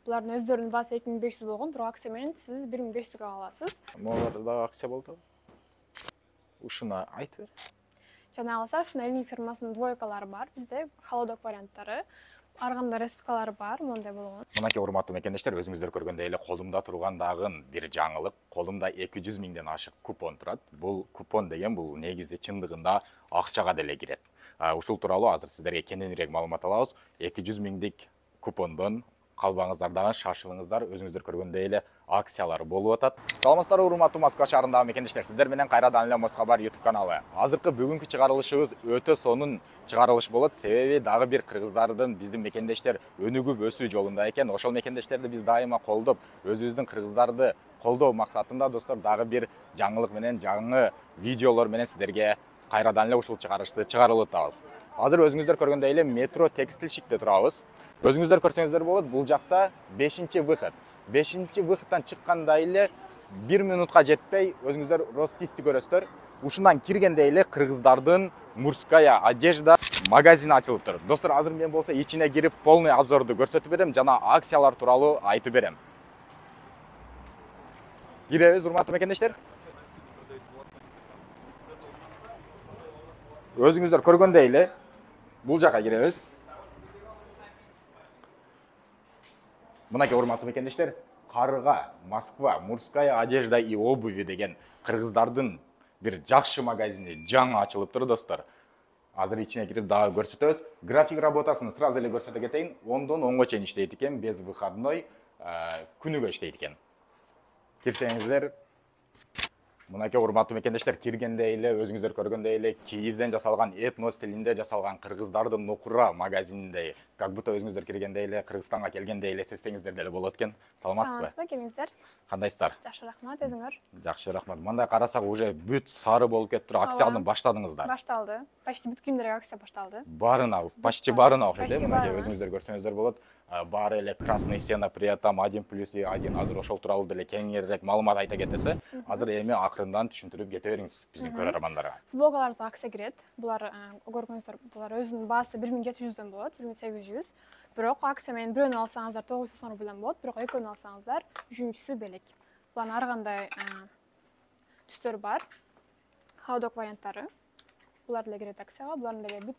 Булардын өздөрүнүн баасы 2500 болгон, бирок акция менен сиз 1500 ала аласыз. Могуларда акция болду. Ушуна айтып бер. Жанагылса Шнеллинг фирмасынын двойкалары бар, бизде холодок варианттары. Ар кандай ресткалар бар, мондай болгон. Мынакей урматтуу мекендештер, өзүңүздөр көргөндөй эле колумда турган дагы бир жаңылык. Колумда 200 миңден ашык купон турат. Бул купон деген бул негизи чындыгында акчага деле кирет. Ушул тууралуу азыр сиздерге кененирээк маалымат алабыз. 200 миңдик купондон калбаңыздар дагы, шашылыңыздар. Өзүңүздөр көргөндөй эле акциялар болуп атат. Саламатсыздарбы урматтуу Москва шаарындагы мекендештер. Сиздер менен кайрадан эле Москва YouTube каналы. Азыркы бүгүнкү чыгарылышыбыз өтө сонун чыгарылыш болот. Себеби дагы бир кыргыздардын биздин мекендештер өнүгүп өсүү жолунда экен. Ошол мекендештерди биз дайыма колдоп, өзүбүздүн кыргыздарды колдоо максатында достор дагы бир жаңылык менен, жаңы видеолор менен сиздерге кайрадан эле ушул чыгарышты чыгарылып атабыз. Азыр өзүңүздөр көргөндөй эле метро текстилшикте турабыз. Өзүңүздөр көрсөңүздөр болот, бул жакта 5-выход. 5-выходтан чыкканда эле 1 минутка жетпей өзүңүздөр Ростисти көрөсүздөр. Ушундан киргенде эле кыргыздардын мужская одежда магазини ачылыптыр. Достор, азыр мен болсо ичине кирип полный обзорду көрсөтүп берем жана акциялар тууралуу айтып берем. Киребиз, урматтуу мекендештер. Өзүңүздөр көргөндөй эле бул жака киребиз. Мынакей урматтуу мекендештер, Карыга Москва мужская одежда и обуви деген кыргыздардын бир жакшы магазини жаңы ачылыптыр, достор. Азыр ичине кирип дагы көрсөтөбүз. График работасын сразу эле көрсөтө кетейин. 10-дон 10га чейин иштейт экен, без выходной, күнүгө иштейт экен. Кирсеңиздер, мынакей урматтуу мекендештер, киргенде эле өзүңүздөр көргөндөй эле кийизден жасалган, этнос тилинде жасалган кыргыздардын нукура магазининдей, как будто өзүңүздөр киргенде эле Кыргызстанга келгендей эле сезсеңиздер деле болот экен. Саламатсызбы? Саламатсызбы, келиңиздер. Кандайсыздар? Жакшы, рахмат, өзүңөр? Жакшы, рахмат. Мындай карасак уже бүт сары болуп кетиптир. Акцияны баштадыңыздар. Башталды. Почти бүт кийимдерге акция башталды. Баарына, почти баарына окшойт, Почти мынакей баарына. өзүңүздөр көрсөңүздөр болот. Баары эле красный сцена при этом 1+1. Азыр ошол тууралуу деле кеңирээк маалымат айта кетесе, азыр эми акырындан түшүндүрүп кете бериңиз биздин көрөрмандарга. Футболкаларыбызга акция кирет. Булар көргөнүздөр, булар өзүнүн баасы 1700дөн болот, 1800. Бирок акция менен бирөөнү алсаңыздар 990 рубльдан болот, бирок экөөнү алсаңыздар үчүнчүсү белек. Булардын ар кандай түстөр бар. Холодок варианттары. Булар деле кирет акцияга. Булардын деле бүт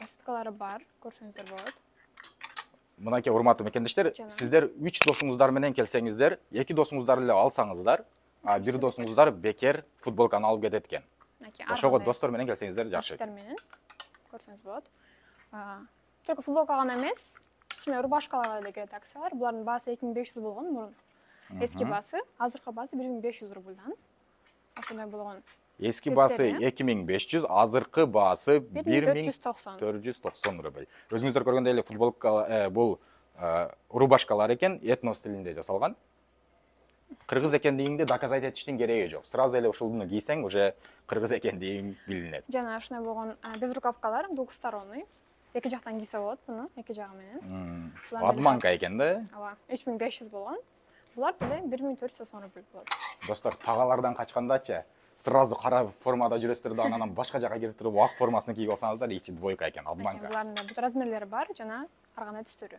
расцветкалары бар, көрсөңүздөр болот. Мынакей урматтуу мекендештер, сиздер 3 досуңуздар менен келсеңиздер, 2 досуңуздар эле алсаңыздар, бир досуңуздар бекер футболканы алып кетет экен. Ошого достор менен келсеңиздер жакшы. Достор менен көрсөңүз болот. Только футболка гана эмес, ушундай рубашкаларга деле кирет акциялар. Булардын баасы 2500 болгон мурун. Эски баасы, азыркы баасы 1500 рубльдан. Ошондой болгон. Эски баасы 2500, азыркы баасы 1490 рубль. Өзүңүздөр көргөндөй эле футболка бул рубашкалар экен, этнос тилинде жасалган. Кыргыз экендигиңди доказать этиштин кереги жок. Сразу эле ушуну кийсең, уже кыргыз экендигиң билинет. Жана ушундай болгон безрукавкалар, двухсторонний. Эки жактан кийсе болот муну, эки жагы менен. Адманка экен да? Ооба, 3500 болгон. Булар деле 1490 рубль болот. Достор, тагалардан качкандачы, сразу кара формада жүрөсүздөр да, анан башка жака кирип туруп ак формасын кийип алсаңыздар, ичи двойка экен, адманка. Булардын да бүт размерлери бар жана ар кандай түстөрү.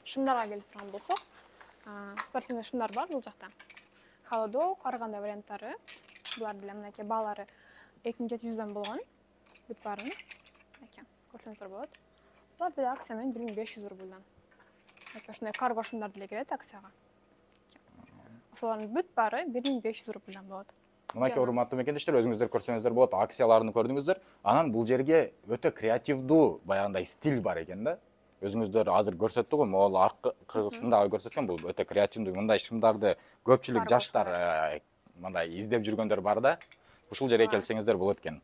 Шымдарга келип турган болсок, спортивный шымдар бар бул жакта. Холодок, ар кандай варианттары. Булар деле мынакей баалары 2700дөн болгон. Бүт баарын. Экен, көрсөңүздөр болот. Булар деле акция менен 1500 рубльдан. Ушундай карго шымдар деле кирет акцияга. Ошолордун бүт баары 1500 рубльдан болот. Мынакей урматтуу мекендештер, өзүңүздөр көрсөңүздөр болот, акцияларын көрдүңүздөр. Анан бул жерге өтө креативдүү баягындай стиль бар экен да. Өзүңүздөр азыр көрсөттү го, могул аркысында көрсөткөн, бул өтө креативдүү. Мындай шымдарды көпчүлүк жаштар мындай издеп жүргөндөр бар да. Ушул жерге келсеңиздер болот экен.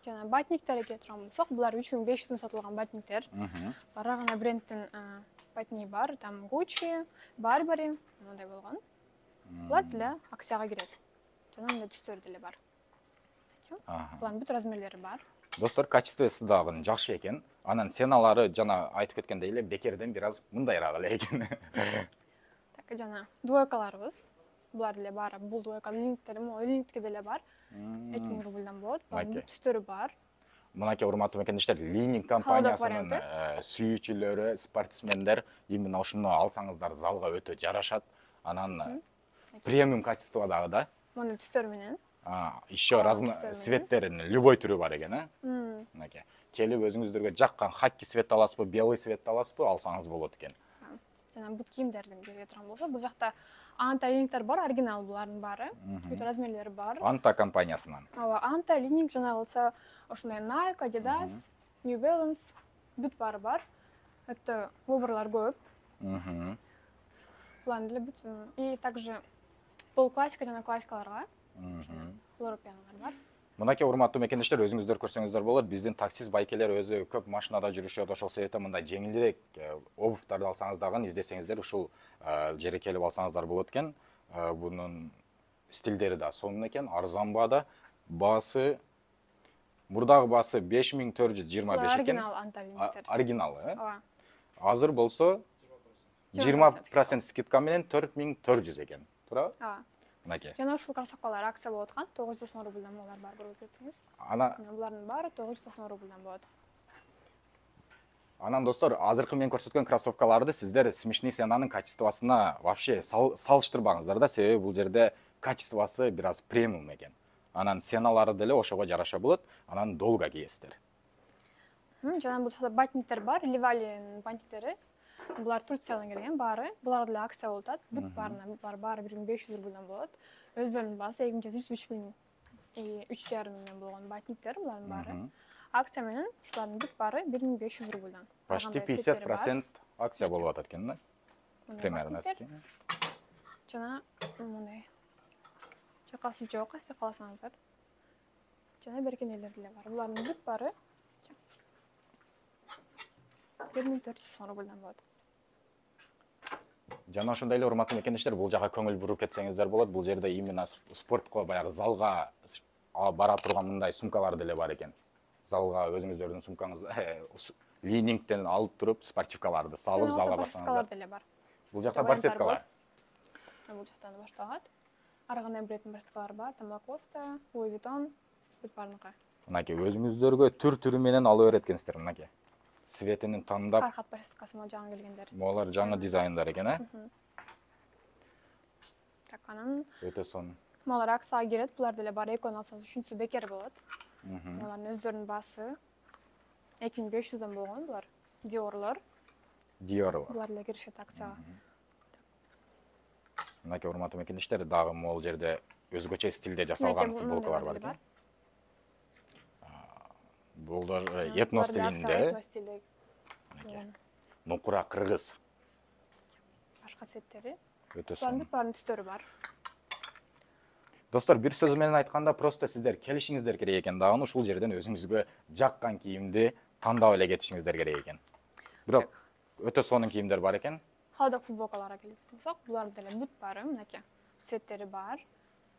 Жана батниктерге келип турган болсок, булар 3500дөн сатылган батниктер. Ар кандай брендтин батниги бар, там Gucci, Burberry, мындай болгон. Булар деле акцияга кирет. Жана мындай түстөр деле бар. Булардын бүт размерлери бар. Достор, качествосы дагы жакшы экен. Анан ценалары жана айтып кеткендей эле бекерден бир аз мындайраак эле экен. Так, жана двойкаларыбыз. Булар деле баары, бул двойка линктери, линктке деле бар. 2000 рубльдан болот. Булардын түстөрү бар. Мынакей урматтуу мекендештер, лининг компаниясынын сүйүүчүлөрү, спортсмендер именно ушуну алсаңыздар залга өтө жарашат. Анан премиум качестводагы да. Муну түстөрү менен. Еще цветтерин любой түрү бар экен, Мынакей. Келип өзүңүздөргө жаккан хакки цвет аласызбы, белый цвет аласызбы, алсаңыз болот экен. Жана бут кийимдердин бере турган болсо, бул жакта Анта линингтер бар, оригинал булардын баары. Бүт размерлери бар. Анта компаниясынан. Анта лининг жана кылса ошондой Nike, Adidas, New Balance бүт баары бар. Өтө выборлор көп. Булардын деле бүт. И также бул классика жана классикаларга. Европиялар бар. Мынакей урматтуу мекендештер, өзүңүздөр көрсөңүздөр болот. Биздин таксист байкелер өзү көп машинада жүрүшөт, ошол себептен мындай жеңилирээк обувтарды алсаңыз дагы издесеңиздер ушул жерге келип алсаңыздар болот экен. Бунун стилдери да сонун экен, арзан баада. Баасы мурдагы баасы 5425 экен. Оригинал Анта линингтер. Оригиналы, Азыр болсо 20% скидка менен 4400 экен. Туурабы? Мынакей. Жана ушул кроссовкалар акция болуп аткан, 990 рубльдан булар бар бир өзетсиңиз. Булардын баары 990 рубльдан болот. Анан достор, азыркы мен көрсөткөн кроссовкаларды сиздер смешный ценанын качествосуна вообще салыштырбаңыздар да, себеби бул жерде качествосы бир аз премиум экен. Анан ценалары деле ошого жараша болот, анан долго кийесиздер. Жана бул жакта ботниктер бар, Ливалинин ботниктери. Булар Турциядан келген баары. Булар деле акция болуп атат. Бүт баары 1500 рубльдан болот. Өздөрүнүн баасы 2700, 3,5 миңден болгон ботниктер булардын баары. Акция менен ушулардын бүт баары 1500 рубльдан. Почти 50% акция болуп атат экен да. Примерно. Жана мындай. Чакасы жок, сиз каласаңыздар. Жана беркенелер деле бар. Булардын бүт баары 1400 рубльдан болот. Жана ошондой эле урматтуу мекендештер, бул жака көңүл буруп кетсеңиздер болот. Бул жерде именно спортко, баягы залга бара турган мындай сумкалар деле бар экен. Залга өзүңүздөрдүн сумкаңызды линингтен алып туруп, спортивкаларды салып залга барсаңыздар деле бар. Бул жакта барсеткалар. Бул жактан башталат. Ар кандай бирден барсеткалар бар, Тамакоста, Louis Vuitton, бүт баарыныкы. Мынакей өзүңүздөргө түр-түрү менен ала берет экенсиздер, мынакей. Светинин тандап. Каркат барсеткасы могу жаңы келгендер. Могулар жаңы дизайндар экен, Так, анан өтө сонун. Малар акцияга кирет, булар деле бар, экөөнү алсаңыз үчүнчүсү бекер болот. Булардын өздөрүнүн баасы 2500дөн болгон булар. Дioрлор. Булар деле киришет акцияга. Мынакей урматтуу мекендештер, дагы могул жерде өзгөчө стилде жасалган футболкалар бар экен. Булдар этно стилинде. Нукура кыргыз. Башка цветтери. Өтө сонун. Булардын түстөрү бар. Достор, бир сөз менен айтканда, просто сиздер келишиңиздер керек экен дагы ушул жерден өзүңүзгө жаккан кийимди тандап эле кетишиңиздер керек экен. Бирок өтө сонун кийимдер бар экен. Халдак футболкаларга келсек болсок, булар деле бүт баары мынакей. Цветтери бар.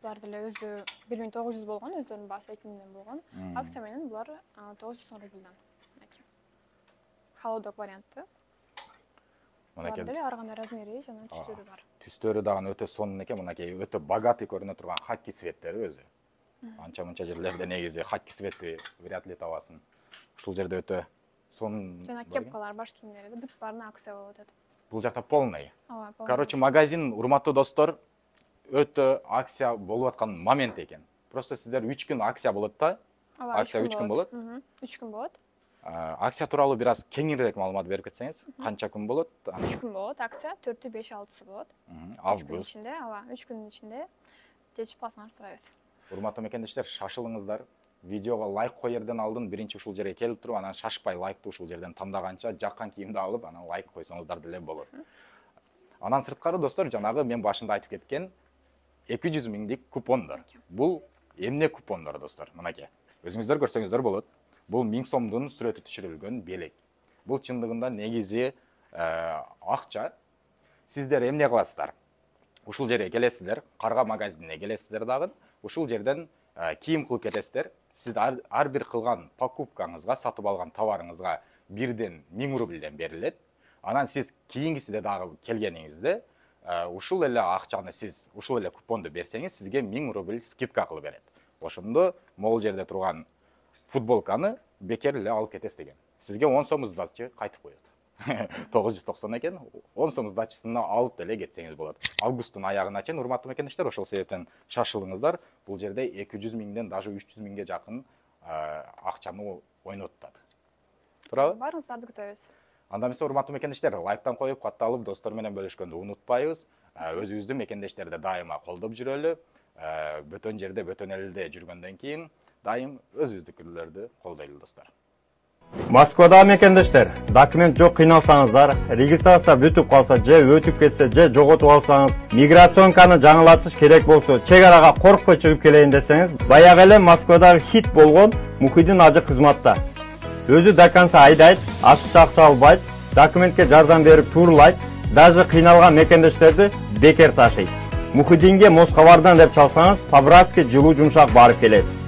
Булар деле өзү 1900 болгон, өздөрүнүн баасы 2000ден болгон. Акция менен булар 990 рубльдан. Мынакей. Халдак варианты. Мынакей деле ар кандай размери жана түстөрү бар. Түстөрү дагы өтө сонун экен, мынакей өтө богатый көрүнө турган хакки цветтери өзү. Анча-мынча жерлерде негизи хакки цветти вряд ли табасың. Ушул жерде өтө сонун. Жана кепкалар, баш кийимдери бүт баарына акция болуп атат. Бул жакта полный. Короче, магазин, урматтуу достор, өтө акция болуп аткан момент экен. Просто сиздер 3 күн акция болот да. Акция 3 күн болот. 3 күн болот. Акция тууралуу бир аз кеңирээк маалымат берип кетсеңиз, канча күн болот? 3 күн болот акция, 4-й, 5-6-сы болот. Август. 3 күнүн ичинде жетип калсаңар сурайбыз. Урматтуу мекендештер, шашылыңыздар. Видеого лайк коерден алдын биринчи ушул жерге келип туруп, анан шашпай лайкты ушул жерден тандаганча жаккан кийимди алып, анан лайк койсоңуздар деле болот. Анан сырткары достор, жанагы мен башында айтып кеткен 200 миңдик купондор. Бул эмне купондор достор? Мынакей. Өзүңүздөр көрсөңүздөр болот. Бул 1000 сомдун сүрөтү түшүрүлгөн белек. Бул чындыгында негизи акча. Сиздер эмне кыласыздар? Ушул жерге келесиздер, карга магазинине келесиздер дагы. Ушул жерден кийим кылып кетесиздер. Сиз ар бир кылган покупкаңызга, сатып алган товарыңызга бирден 1000 рубльден берилет. Анан сиз кийингисиде дагы келгениңизде ушул эле акчаны сиз, ушул эле купонду берсеңиз, сизге 1000 рубль скидка кылып берет. Ошондо могул жерде турган футболканы бекер эле алып кетесиз деген. Сизге 10 сом сдача кайтып коет. 990 экен, 10 сом сдачасына алып деле кетсеңиз болот. Августтун аягына чейин, урматтуу мекендештер, ошол себептен шашылыңыздар. Бул жерде 200 миңден даже 300 миңге жакын акчаны ойнотат. Туурабы? Барыңыздарды күтөбүз. Анда эмесе, урматтуу мекендештер, лайктан коюп, катталып, достор менен бөлүшкөндү унутпайбыз. Өзүбүздү мекендештерди дайыма колдоп жүрөлү. Бөтөн жерде, бөтөн элде жүргөндөн кийин дайым өзүбүздүкүлөрдү колдойлу, достор. Москвада мекендештер, документ жок кыйналсаңыздар, регистрация бүтүп калса же өтүп кетсе же жоготуп алсаңыз, миграционканы жаңылатыш керек болсо, чек арага коркпой чыгып келейин десеңиз, баягы эле Москвадагы хит болгон Мухиддин ажы кызматта. Өзү до конца айдайт, ашыкча акча албайт, документке жардам берип туурулайт, даже кыйналган мекендештерди бекер ташыйт. Мухиддинге Москвадан деп чалсаңыз, по-братски жылуу жумшак барып келесиз.